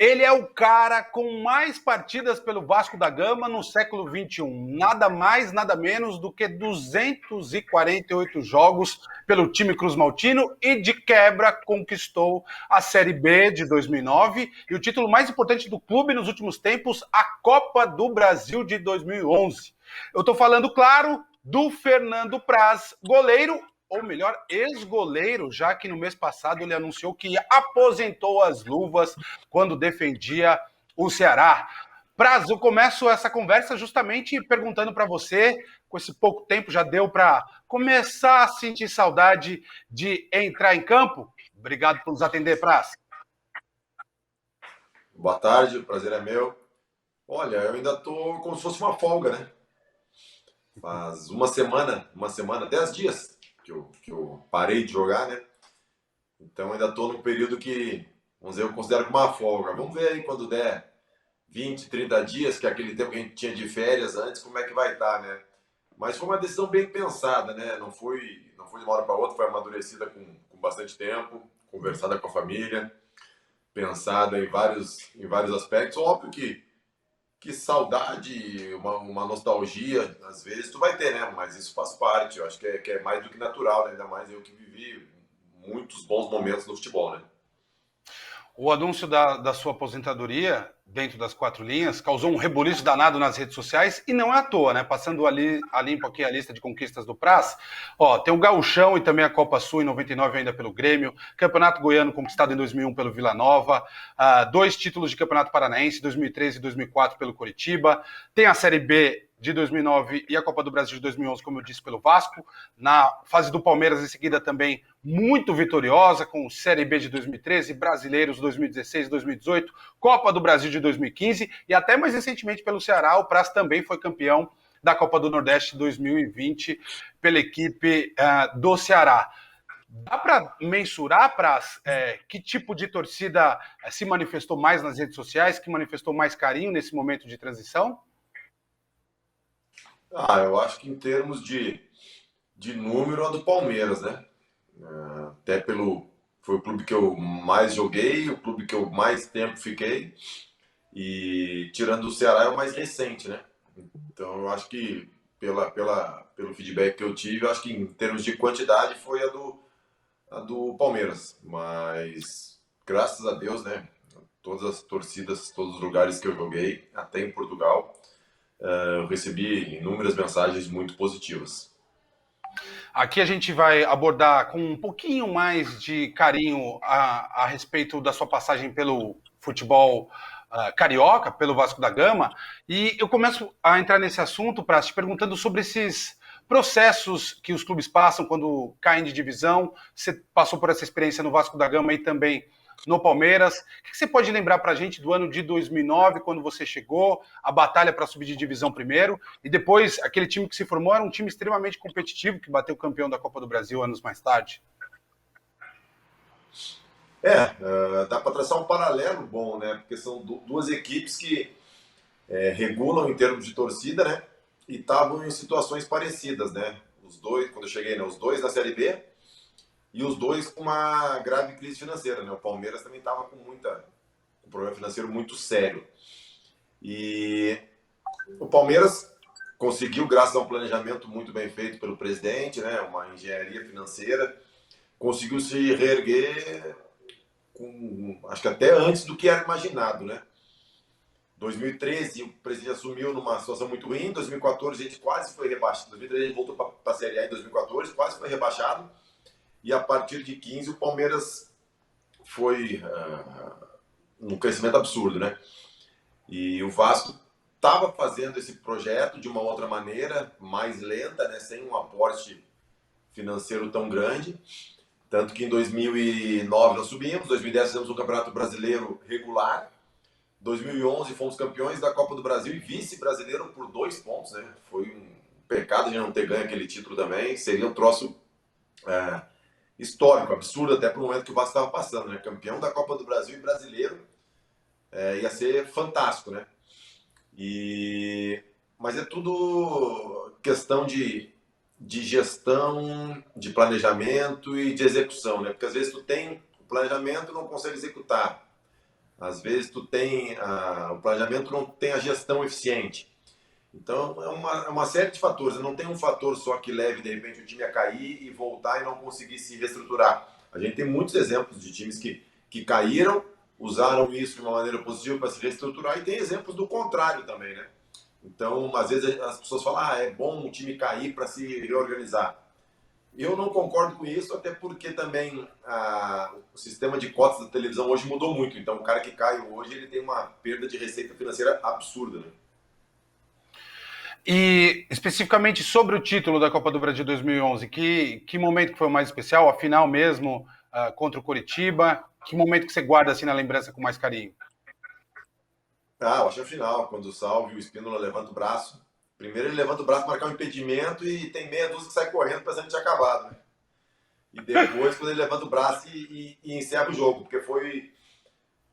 Ele é o cara com mais partidas pelo Vasco da Gama no século XXI. Nada mais, nada menos do que 248 jogos pelo time cruzmaltino e, de quebra, conquistou a Série B de 2009 e o título mais importante do clube nos últimos tempos, a Copa do Brasil de 2011. Eu estou falando, claro, do Fernando Praz, goleiro, ou melhor, ex-goleiro, já que no mês passado ele anunciou que aposentou as luvas quando defendia o Ceará. Praz, eu começo essa conversa justamente perguntando para você, com esse pouco tempo já deu para começar a sentir saudade de entrar em campo? Obrigado por nos atender, Praz. Boa tarde, o prazer é meu. Olha, eu ainda tô como se fosse uma folga, né? Faz uma semana, 10 dias que eu parei de jogar, né? Então ainda tô no período que, vamos dizer, eu considero como uma folga. Vamos ver aí quando der 20, 30 dias, que é aquele tempo que a gente tinha de férias antes, como é que vai estar, né? Mas foi uma decisão bem pensada, né? Não foi de uma hora para outra, foi amadurecida com bastante tempo, conversada com a família, pensada em vários aspectos. Óbvio que saudade, uma nostalgia, às vezes tu vai ter, né? Mas isso faz parte. Eu acho que é mais do que natural, né? Ainda mais eu que vivi muitos bons momentos no futebol, né? O anúncio da sua aposentadoria, dentro das quatro linhas, causou um rebuliço danado nas redes sociais, e não é à toa, né? Passando ali, a limpo aqui a lista de conquistas do Praz, ó, tem o Gauchão e também a Copa Sul em 99 ainda pelo Grêmio, Campeonato Goiano conquistado em 2001 pelo Vila Nova, 2 títulos de Campeonato Paranaense, 2013 e 2004 pelo Coritiba, tem a Série B de 2009 e a Copa do Brasil de 2011, como eu disse, pelo Vasco. Na fase do Palmeiras, em seguida, também muito vitoriosa, com Série B de 2013, Brasileiros 2016 e 2018, Copa do Brasil de 2015 e até mais recentemente pelo Ceará. O Praz também foi campeão da Copa do Nordeste 2020 pela equipe do Ceará. Dá para mensurar, Praz, que tipo de torcida se manifestou mais nas redes sociais, que manifestou mais carinho nesse momento de transição? Eu acho que em termos de número, a do Palmeiras, né? Até pelo. Foi o clube que eu mais joguei, o clube que eu mais tempo fiquei. E tirando o Ceará é o mais recente, né? Então eu acho que pelo feedback que eu tive, eu acho que em termos de quantidade foi a do Palmeiras. Mas graças a Deus, né? Todas as torcidas, todos os lugares que eu joguei, até em Portugal, eu recebi inúmeras mensagens muito positivas. Aqui a gente vai abordar com um pouquinho mais de carinho a respeito da sua passagem pelo futebol carioca, pelo Vasco da Gama, e eu começo a entrar nesse assunto, para te perguntando sobre esses processos que os clubes passam quando caem de divisão. Você passou por essa experiência no Vasco da Gama e também no Palmeiras. O que você pode lembrar para a gente do ano de 2009, quando você chegou, a batalha para subir de divisão primeiro, e depois aquele time que se formou era um time extremamente competitivo, que bateu campeão da Copa do Brasil anos mais tarde? Dá para traçar um paralelo bom, né? Porque são duas equipes que regulam em termos de torcida, né? E estavam em situações parecidas, né? Os dois, quando eu cheguei, né? Os dois na Série B e os dois com uma grave crise financeira, né? O Palmeiras também estava com um problema financeiro muito sério. E o Palmeiras conseguiu, graças a um planejamento muito bem feito pelo presidente, né? Uma engenharia financeira, conseguiu se reerguer acho que até antes do que era imaginado, né? 2013 o presidente assumiu numa situação muito ruim, 2014 a gente quase foi rebaixado, 2013 a gente voltou para a Série A em 2014, quase foi rebaixado, e a partir de 15 o Palmeiras foi num crescimento absurdo, né? E o Vasco estava fazendo esse projeto de uma outra maneira, mais lenta, né? Sem um aporte financeiro tão grande, tanto que em 2009 nós subimos, 2010 fizemos um Campeonato Brasileiro regular, 2011 fomos campeões da Copa do Brasil e vice-brasileiro por 2 pontos, né? Foi um pecado a gente não ter ganho aquele título também, seria um troço histórico, absurdo até para o momento que o Vasco estava passando, né? Campeão da Copa do Brasil e brasileiro, ia ser fantástico, né? Mas é tudo questão de gestão, de planejamento e de execução, né? Porque às vezes tu tem o planejamento e não consegue executar. Às vezes tu tem o planejamento não tem a gestão eficiente. Então é uma série de fatores. Não tem um fator só que leve de repente o time a cair e voltar e não conseguir se reestruturar. A gente tem muitos exemplos de times que caíram, usaram isso de uma maneira positiva para se reestruturar e tem exemplos do contrário também, né? Então, às vezes as pessoas falam, é bom o time cair para se reorganizar. Eu não concordo com isso, até porque também o sistema de cotas da televisão hoje mudou muito. Então, o cara que cai hoje, ele tem uma perda de receita financeira absurda, né? E especificamente sobre o título da Copa do Brasil 2011, que momento que foi o mais especial? A final mesmo, contra o Coritiba? Que momento que você guarda assim na lembrança com mais carinho? Eu acho a final, quando o Salve e o Espínola levanta o braço. Primeiro ele levanta o braço para marcar um impedimento e tem meia dúzia que sai correndo pensando que tinha acabado, né? E depois, quando ele levanta o braço e encerra o jogo, porque foi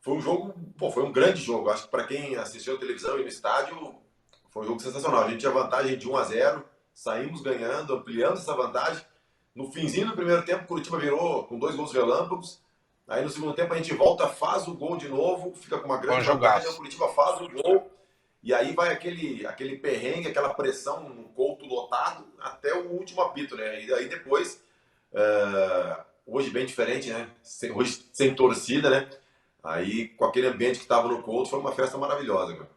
um jogo, foi um grande jogo. Acho que para quem assistiu a televisão e no estádio, foi um jogo sensacional. A gente tinha vantagem de 1-0, saímos ganhando, ampliando essa vantagem. No finzinho do primeiro tempo, o Curitiba virou com 2 gols relâmpagos. Aí no segundo tempo a gente volta, faz o gol de novo, fica com uma grande vantagem, o Curitiba faz o gol. E aí vai aquele perrengue, aquela pressão no Couto lotado até o último apito, né? E aí depois, hoje bem diferente, né? Hoje sem torcida, né? Aí com aquele ambiente que estava no Couto, foi uma festa maravilhosa, cara.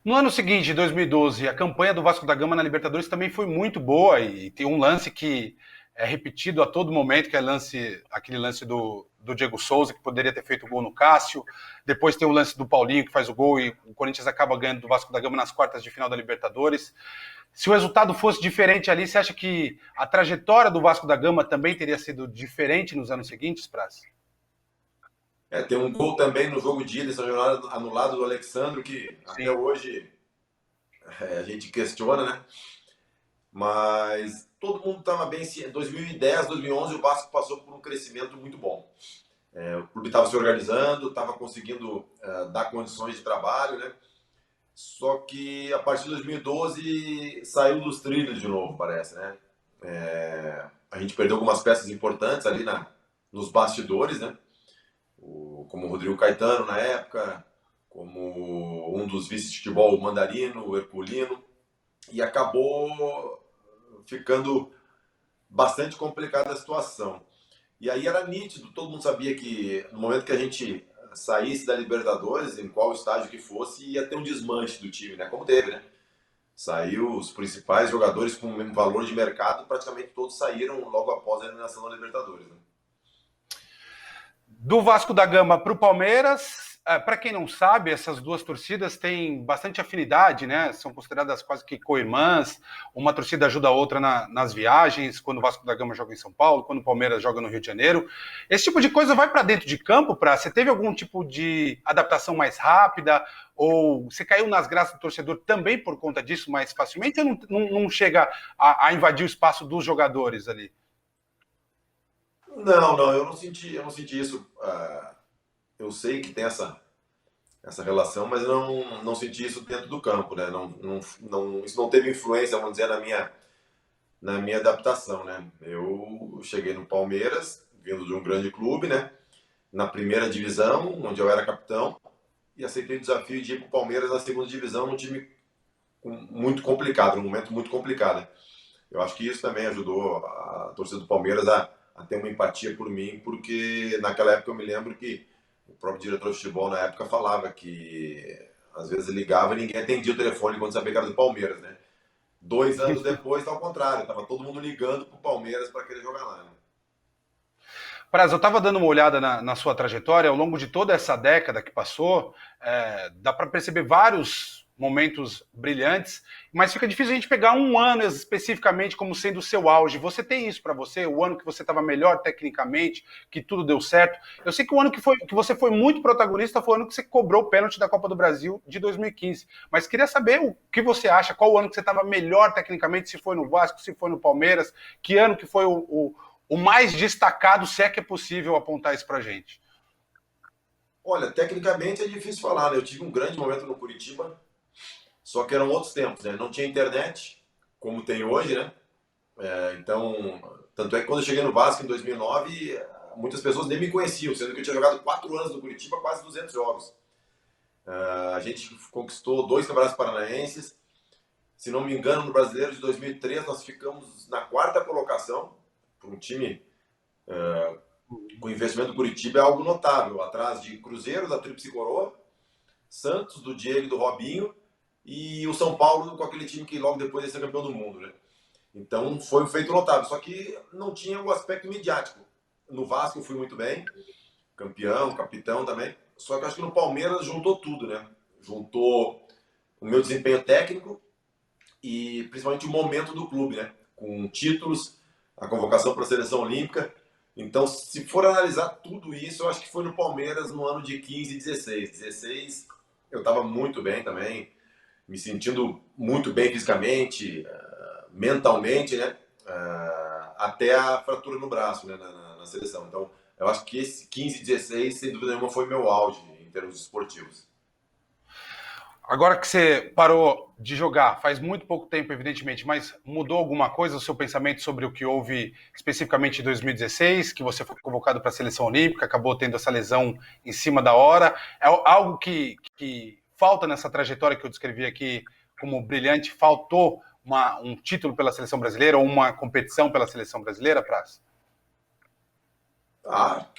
No ano seguinte, 2012, a campanha do Vasco da Gama na Libertadores também foi muito boa e tem um lance que é repetido a todo momento, que é aquele lance do Diego Souza, que poderia ter feito o gol no Cássio. Depois tem o lance do Paulinho, que faz o gol e o Corinthians acaba ganhando do Vasco da Gama nas quartas de final da Libertadores. Se o resultado fosse diferente ali, você acha que a trajetória do Vasco da Gama também teria sido diferente nos anos seguintes, Praz? Tem um gol também no jogo de ida, essa jornada anulado do Alexandre, que Sim. até hoje a gente questiona, né? Mas todo mundo estava bem. Em 2010, 2011, o Vasco passou por um crescimento muito bom. O clube estava se organizando, estava conseguindo dar condições de trabalho, né? Só que a partir de 2012 saiu dos trilhos de novo, parece, né? A gente perdeu algumas peças importantes ali nos bastidores, né? Como o Rodrigo Caetano na época, como um dos vices de futebol, o Mandarino, o Herculino, e acabou ficando bastante complicada a situação. E aí era nítido, todo mundo sabia que no momento que a gente saísse da Libertadores, em qual estágio que fosse, ia ter um desmanche do time, né? Como teve, né? Saiu os principais jogadores com um valor de mercado, praticamente todos saíram logo após a eliminação da Libertadores, né? Do Vasco da Gama para o Palmeiras, para quem não sabe, essas duas torcidas têm bastante afinidade, né? São consideradas quase que co-irmãs. Uma torcida ajuda a outra nas viagens, quando o Vasco da Gama joga em São Paulo, quando o Palmeiras joga no Rio de Janeiro. Esse tipo de coisa vai para dentro de campo, você teve algum tipo de adaptação mais rápida? Ou você caiu nas graças do torcedor também por conta disso mais facilmente? Ou não chega a invadir o espaço dos jogadores ali? Não, eu não senti isso. Eu sei que tem essa relação, mas eu não senti isso dentro do campo, né? Isso não teve influência, vamos dizer, na minha adaptação, né? Eu cheguei no Palmeiras, vindo de um grande clube, né? Na primeira divisão, onde eu era capitão, e aceitei o desafio de ir para o Palmeiras na segunda divisão, num time muito complicado, num momento muito complicado. Eu acho que isso também ajudou a torcida do Palmeiras a ter uma empatia por mim, porque naquela época eu me lembro que o próprio diretor de futebol na época falava que às vezes ligava e ninguém atendia o telefone quando sabia que era do Palmeiras, né? 2 anos depois, tá ao contrário, tava todo mundo ligando pro Palmeiras para querer jogar lá, né? Praz, eu estava dando uma olhada na sua trajetória, ao longo de toda essa década que passou, dá para perceber vários momentos brilhantes, mas fica difícil a gente pegar um ano especificamente como sendo o seu auge. Você tem isso para você? O ano que você estava melhor tecnicamente, que tudo deu certo? Eu sei que o ano que você foi muito protagonista foi o ano que você cobrou o pênalti da Copa do Brasil de 2015, mas queria saber o que você acha, qual o ano que você estava melhor tecnicamente, se foi no Vasco, se foi no Palmeiras, que ano que foi o mais destacado, se é que é possível apontar isso pra gente? Olha, tecnicamente é difícil falar, né? Eu tive um grande momento no Curitiba, só que eram outros tempos, né? Não tinha internet, como tem hoje, né? Então, Tanto é que quando eu cheguei no Vasco em 2009, muitas pessoas nem me conheciam, sendo que eu tinha jogado 4 anos no Curitiba, quase 200 jogos. A gente conquistou 2 campeonatos paranaenses. Se não me engano, no Brasileiro de 2003, nós ficamos na 4ª colocação. Para um time com investimento do Curitiba é algo notável. Atrás de Cruzeiro, da Tríplice Coroa, Santos, do Diego e do Robinho, e o São Paulo com aquele time que logo depois ia ser campeão do mundo, né? Então foi um feito notável, só que não tinha o aspecto midiático. No Vasco eu fui muito bem, campeão, capitão também, só que acho que no Palmeiras juntou tudo, né? Juntou o meu desempenho técnico e principalmente o momento do clube, né? Com títulos, a convocação para a seleção olímpica. Então, se for analisar tudo isso, eu acho que foi no Palmeiras no ano de 15 e 16. 16 eu estava muito bem também, me sentindo muito bem fisicamente, mentalmente, né? Até a fratura no braço, né? Na seleção. Então, eu acho que esse 15 e 16, sem dúvida nenhuma, foi meu auge em termos esportivos. Agora que você parou de jogar, faz muito pouco tempo, evidentemente, mas mudou alguma coisa o seu pensamento sobre o que houve especificamente em 2016, que você foi convocado para a seleção olímpica, acabou tendo essa lesão em cima da hora? É algo que falta nessa trajetória que eu descrevi aqui como brilhante? Faltou um título pela seleção brasileira ou uma competição pela seleção brasileira, Praz?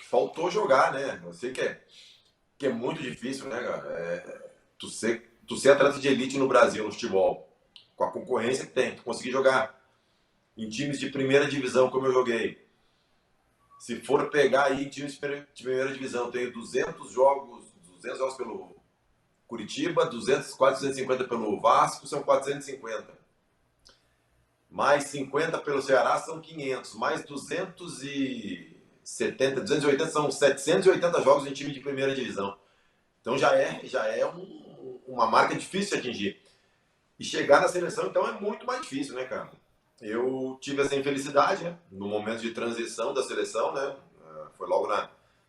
Faltou jogar, né? Eu sei que é muito difícil, né, cara? Tu ser atleta de elite no Brasil, no futebol, com a concorrência que tem, tu conseguir jogar em times de primeira divisão, como eu joguei. Se for pegar aí times de primeira divisão, eu tenho 200 jogos pelo Curitiba, 200, quase 250 pelo Vasco, são 450. Mais 50 pelo Ceará são 500, mais 270, 280 são 780 jogos em time de primeira divisão. Então já é uma marca difícil de atingir. E chegar na seleção, então, é muito mais difícil, né, cara? Eu tive essa infelicidade, né? No momento de transição da seleção, né? Foi logo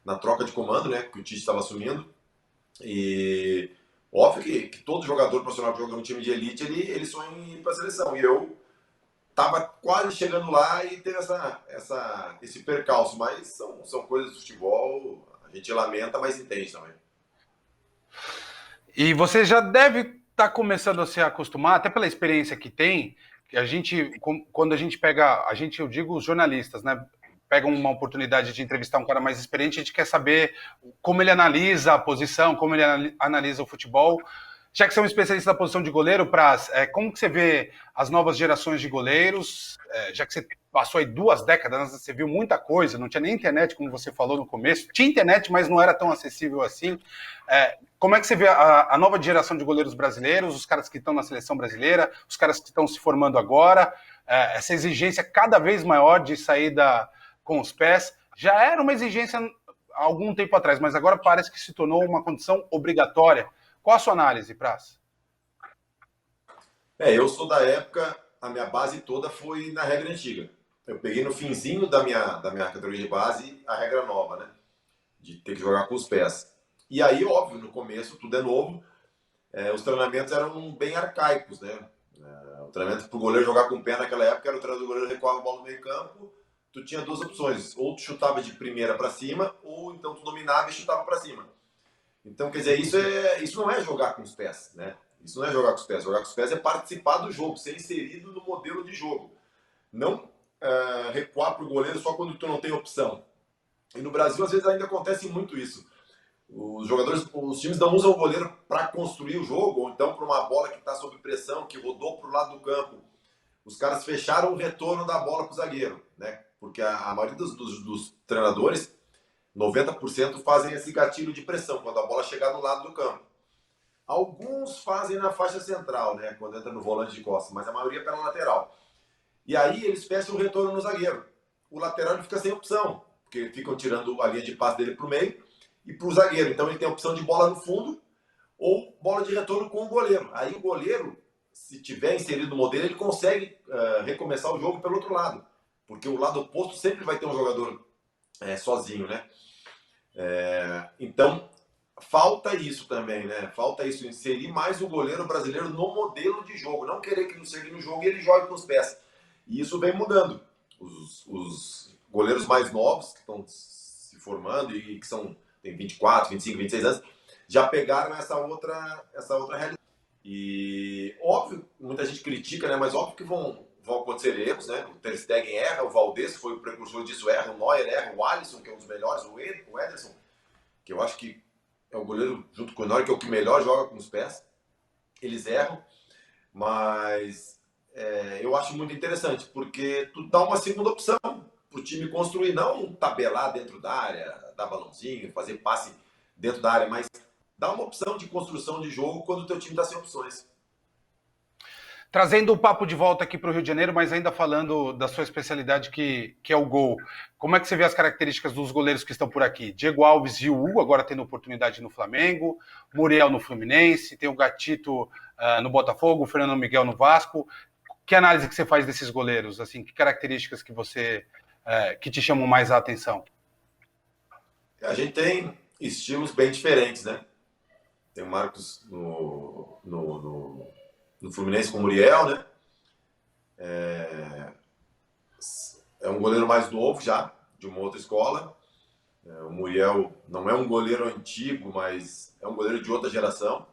na troca de comando, né? Que o Tite estava assumindo. E óbvio que todo jogador profissional que joga no time de elite, ele sonha em ir para a seleção. E eu tava quase chegando lá e teve esse percalço. Mas são coisas do futebol, a gente lamenta, mas entende também. E você já deve estar começando a se acostumar, até pela experiência que tem, que a gente, quando a gente pega, eu digo os jornalistas, né? Pega uma oportunidade de entrevistar um cara mais experiente, a gente quer saber como ele analisa a posição, como ele analisa o futebol. Já que você é um especialista da posição de goleiro, Praz, como que você vê as novas gerações de goleiros? Já que você passou aí 2 décadas, você viu muita coisa, não tinha nem internet, como você falou no começo. Tinha internet, mas não era tão acessível assim. Como é que você vê a nova geração de goleiros brasileiros, os caras que estão na seleção brasileira, os caras que estão se formando agora, essa exigência cada vez maior de saída com os pés? Já era uma exigência há algum tempo atrás, mas agora parece que se tornou uma condição obrigatória. Qual a sua análise, Praz? Eu sou da época, a minha base toda foi na regra antiga. Eu peguei no finzinho da minha categoria de base a regra nova, né? De ter que jogar com os pés. E aí, óbvio, no começo tudo é novo. Os treinamentos eram bem arcaicos, né? O treinamento para o goleiro jogar com o pé naquela época era o treinador do goleiro recuava a bola no meio campo. Tu tinha 2 opções. Ou tu chutava de primeira para cima, ou então tu dominava e chutava para cima. Então, quer dizer, isso não é jogar com os pés, né? Isso não é jogar com os pés. Jogar com os pés é participar do jogo, ser inserido no modelo de jogo. Não recuar para o goleiro só quando tu não tem opção. E no Brasil, às vezes, ainda acontece muito isso. Os times não usam o goleiro para construir o jogo, ou então para uma bola que está sob pressão, que rodou para o lado do campo. Os caras fecharam o retorno da bola para o zagueiro, né? Porque a maioria dos treinadores, 90% fazem esse gatilho de pressão, quando a bola chegar no lado do campo. Alguns fazem na faixa central, né? Quando entra no volante de costas, mas a maioria pela lateral. E aí eles fecham o retorno no zagueiro. O lateral ele fica sem opção, porque ficam tirando a linha de passe dele para o meio e para o zagueiro. Então ele tem a opção de bola no fundo ou bola de retorno com o goleiro. Aí o goleiro, se tiver inserido no modelo, ele consegue recomeçar o jogo pelo outro lado, porque o lado oposto sempre vai ter um jogador sozinho, né? Então falta isso também, né? Falta isso, inserir mais o goleiro brasileiro no modelo de jogo, não querer que não chegue no jogo e ele jogue com os pés. E isso vem mudando. os goleiros mais novos que estão se formando e que tem 24, 25, 26 anos, já pegaram essa outra realidade. E óbvio, muita gente critica, né? Mas óbvio que vão acontecer erros, né? O Ter Stegen erra, o Valdez foi o precursor disso, erra, o Neuer erra, o Alisson, que é um dos melhores, o Ederson, que eu acho que é o goleiro, junto com o Neuer, que é o que melhor joga com os pés. Eles erram, mas eu acho muito interessante, porque tu dá uma segunda opção para o time construir, não tabelar dentro da área, dar balãozinho, fazer passe dentro da área, mas dá uma opção de construção de jogo quando o teu time está sem opções. Trazendo o papo de volta aqui para o Rio de Janeiro, mas ainda falando da sua especialidade, que é o gol. Como é que você vê as características dos goleiros que estão por aqui? Diego Alves e o Hugo, agora tendo oportunidade no Flamengo, Muriel no Fluminense, tem o Gatito no Botafogo, o Fernando Miguel no Vasco. Que análise que você faz desses goleiros? Assim, que características que você que te chamam mais a atenção? A gente tem estilos bem diferentes, né? Tem o Marcos no Fluminense com o Muriel, né? É um goleiro mais novo já, de uma outra escola. O Muriel não é um goleiro antigo, mas é um goleiro de outra geração.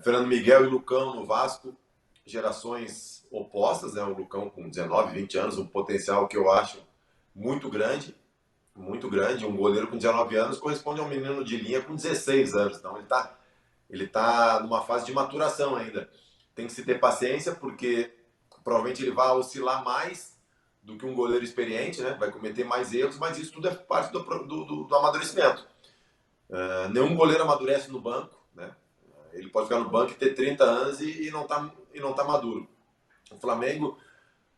Fernando Miguel e Lucão no Vasco, gerações opostas, né? O Lucão com 19, 20 anos, um potencial que eu acho muito grande. Muito grande. Um goleiro com 19 anos corresponde a um menino de linha com 16 anos. Então ele tá numa fase de maturação ainda. Tem que se ter paciência, porque provavelmente ele vai oscilar mais do que um goleiro experiente, né? Vai cometer mais erros, mas isso tudo é parte do amadurecimento. Nenhum goleiro amadurece no banco, né? Ele pode ficar no banco e ter 30 anos e não tá maduro. O Flamengo,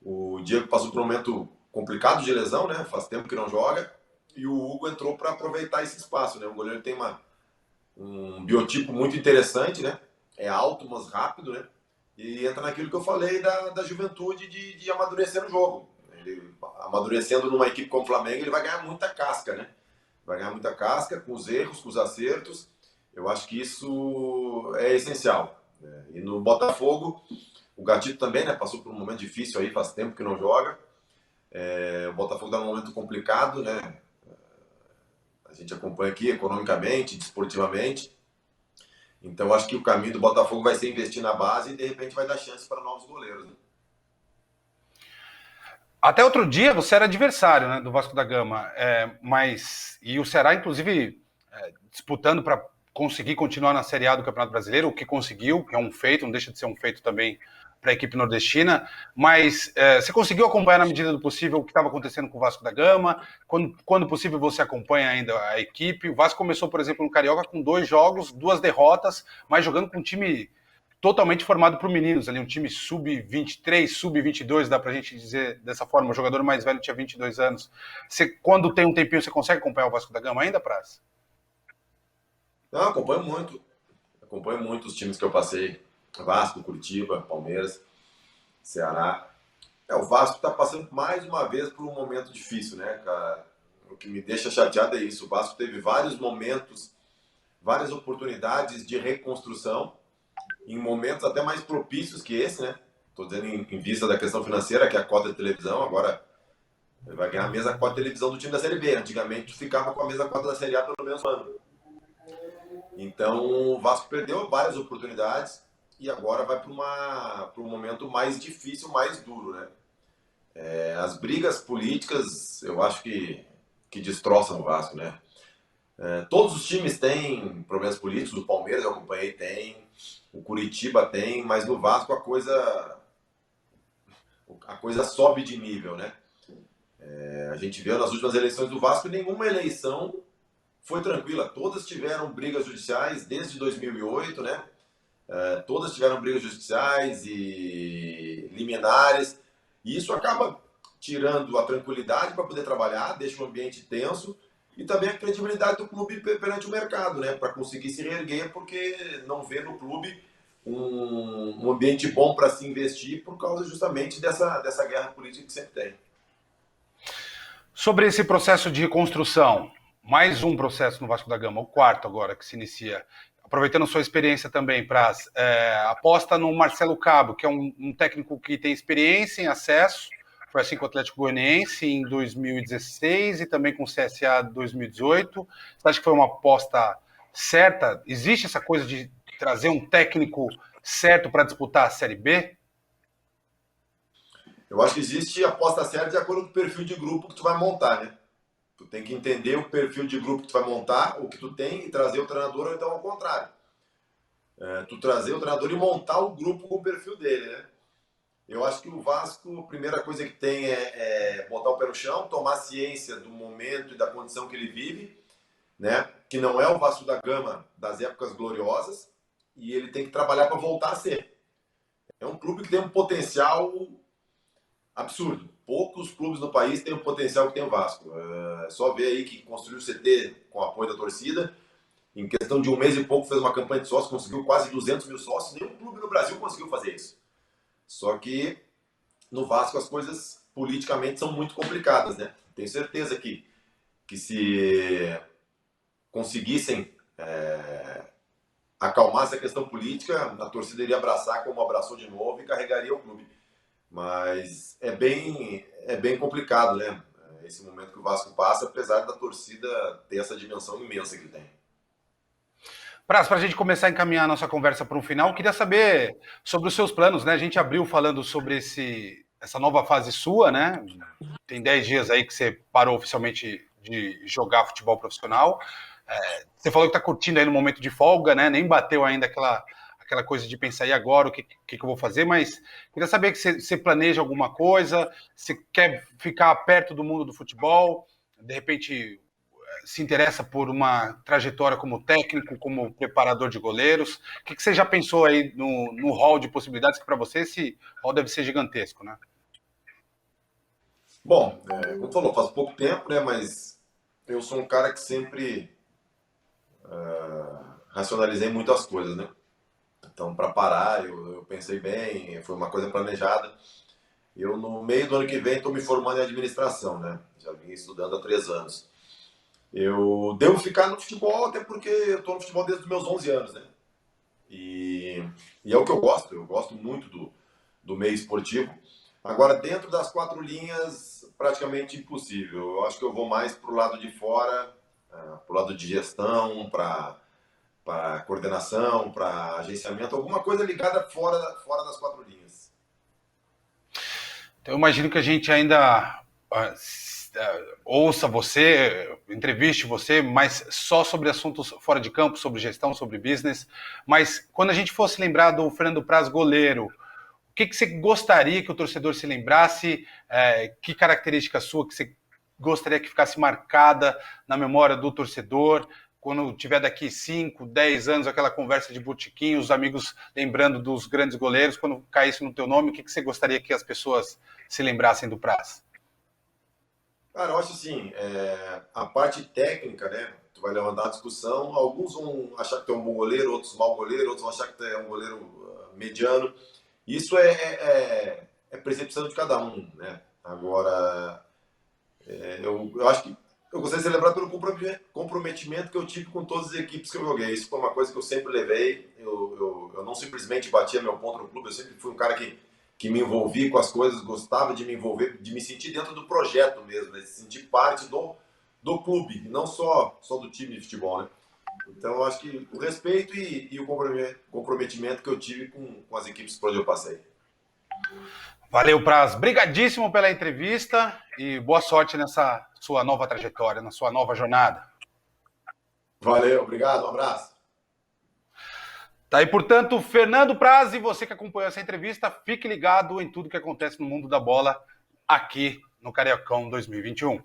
o Diego passou por um momento complicado de lesão, né? Faz tempo que não joga. E o Hugo entrou para aproveitar esse espaço, né? O goleiro tem um biotipo muito interessante, né? É alto, mas rápido, né? E entra naquilo que eu falei da juventude de amadurecer no jogo. Ele, amadurecendo numa equipe como o Flamengo, ele vai ganhar muita casca, né? Vai ganhar muita casca com os erros, com os acertos. Eu acho que isso é essencial. E no Botafogo, o Gatito também, né? Passou por um momento difícil aí, faz tempo que não joga. O Botafogo está num momento complicado, né? A gente acompanha aqui economicamente, desportivamente. Então, acho que o caminho do Botafogo vai ser investir na base e, de repente, vai dar chance para novos goleiros. Né? Até outro dia você era adversário, né, do Vasco da Gama, e o Ceará, inclusive, disputando para conseguir continuar na Série A do Campeonato Brasileiro, o que conseguiu, que é um feito, não deixa de ser um feito também para a equipe nordestina, mas você conseguiu acompanhar na medida do possível o que estava acontecendo com o Vasco da Gama? Quando possível você acompanha ainda a equipe? O Vasco começou, por exemplo, no Carioca com 2 jogos, 2 derrotas, mas jogando com um time totalmente formado por meninos, ali um time sub-23, sub-22, dá pra gente dizer dessa forma, o jogador mais velho tinha 22 anos. Quando tem um tempinho, você consegue acompanhar o Vasco da Gama ainda, Praz? Não, acompanho muito os times que eu passei, Vasco, Curitiba, Palmeiras, Ceará. O Vasco está passando mais uma vez por um momento difícil, né, cara? O que me deixa chateado é isso, o Vasco teve vários momentos, várias oportunidades de reconstrução, em momentos até mais propícios que esse, né? Estou dizendo em vista da questão financeira, que é a cota de televisão, agora ele vai ganhar a mesma cota de televisão do time da Série B. Antigamente ficava com a mesma cota da Série A pelo menos um ano. Então o Vasco perdeu várias oportunidades e agora vai para um momento mais difícil, mais duro, né? As brigas políticas, eu acho que destroçam o Vasco, né? Todos os times têm problemas políticos, o Palmeiras, eu acompanhei, tem, o Curitiba tem, mas no Vasco a coisa sobe de nível, né? A gente viu nas últimas eleições do Vasco, nenhuma eleição foi tranquila. Todas tiveram brigas judiciais desde 2008, né? Todas tiveram brigas judiciais e liminares. E isso acaba tirando a tranquilidade para poder trabalhar, deixa o ambiente tenso e também a credibilidade do clube perante o mercado, né? Para conseguir se reerguer, porque não vê no clube um ambiente bom para se investir por causa justamente dessa guerra política que sempre tem. Sobre esse processo de reconstrução, mais um processo no Vasco da Gama, o 4º agora que se inicia. Aproveitando sua experiência também, Praz, aposta no Marcelo Cabo, que é um técnico que tem experiência em acesso, Foi assim com o Atlético Goianiense em 2016 e também com o CSA em 2018. Você acha que foi uma aposta certa? Existe essa coisa de trazer um técnico certo para disputar a Série B? Eu acho que existe a aposta certa de acordo com o perfil de grupo que tu vai montar, né? Tu tem que entender o perfil de grupo que tu vai montar, o que tu tem, e trazer o treinador, ou então ao contrário. Tu trazer o treinador e montar o grupo com o perfil dele, né? Eu acho que o Vasco, a primeira coisa que tem é botar o pé no chão, tomar ciência do momento e da condição que ele vive, né? Que não é o Vasco da Gama das épocas gloriosas, e ele tem que trabalhar para voltar a ser. É um clube que tem um potencial absurdo. Poucos clubes no país têm o potencial que tem o Vasco. É só ver aí que construiu o CT com o apoio da torcida. Em questão de um mês e pouco fez uma campanha de sócios, conseguiu quase 200 mil sócios. Nenhum clube no Brasil conseguiu fazer isso. Só que no Vasco as coisas politicamente são muito complicadas, né? Tenho certeza que se conseguissem acalmar essa questão política, a torcida iria abraçar como abraçou de novo e carregaria o clube. Mas é bem complicado, né? Esse momento que o Vasco passa, apesar da torcida ter essa dimensão imensa que tem. Para a gente começar a encaminhar a nossa conversa para um final, queria saber sobre os seus planos, né? A gente abriu falando sobre essa nova fase sua, né? Tem 10 dias aí que você parou oficialmente de jogar futebol profissional. Você falou que está curtindo aí no momento de folga, né? Nem bateu ainda aquela coisa de pensar, e agora, o que eu vou fazer? Mas queria saber que você planeja alguma coisa, se quer ficar perto do mundo do futebol, de repente se interessa por uma trajetória como técnico, como preparador de goleiros. O que você já pensou aí no hall de possibilidades, que para você esse hall deve ser gigantesco, né? Bom, como falou, faz pouco tempo, né? Mas eu sou um cara que sempre racionalizei muito as coisas, né? Então, para parar, eu pensei bem, foi uma coisa planejada. Eu, no meio do ano que vem, estou me formando em administração, né? Já vim estudando há 3 anos. Eu devo ficar no futebol, até porque eu estou no futebol desde os meus 11 anos, né? E é o que eu gosto muito do meio esportivo. Agora, dentro das 4 linhas, praticamente impossível. Eu acho que eu vou mais para o lado de fora, para o lado de gestão, para coordenação, para agenciamento, alguma coisa ligada fora das 4 linhas. Então, eu imagino que a gente ainda ouça você, entreviste você, mas só sobre assuntos fora de campo, sobre gestão, sobre business. Mas quando a gente fosse lembrar do Fernando Praz goleiro, o que você gostaria que o torcedor se lembrasse? Que característica sua que você gostaria que ficasse marcada na memória do torcedor? Quando tiver daqui 5, 10 anos, aquela conversa de botequim, os amigos lembrando dos grandes goleiros, quando caísse no teu nome, o que você gostaria que as pessoas se lembrassem do Praz? Cara, eu acho assim, a parte técnica, né? Tu vai levantar a discussão, alguns vão achar que tu é um bom goleiro, outros mau goleiro, outros vão achar que tu é um goleiro mediano. Isso é percepção de cada um, né? Agora, eu acho que eu gostaria de ser lembrado pelo comprometimento que eu tive com todas as equipes que eu joguei. Isso foi uma coisa que eu sempre levei. Eu não simplesmente batia meu ponto no clube, eu sempre fui um cara que me envolvi com as coisas, gostava de me envolver, de me sentir dentro do projeto mesmo, né? De se sentir parte do clube, não só do time de futebol, né? Então, eu acho que o respeito e o comprometimento que eu tive com as equipes por onde eu passei. Valeu, Praz. Brigadíssimo pela entrevista e boa sorte nessa sua nova trajetória, na sua nova jornada. Valeu, obrigado, um abraço. Tá aí, portanto, Fernando Praz, e você que acompanhou essa entrevista, fique ligado em tudo que acontece no mundo da bola aqui no Cariocão 2021.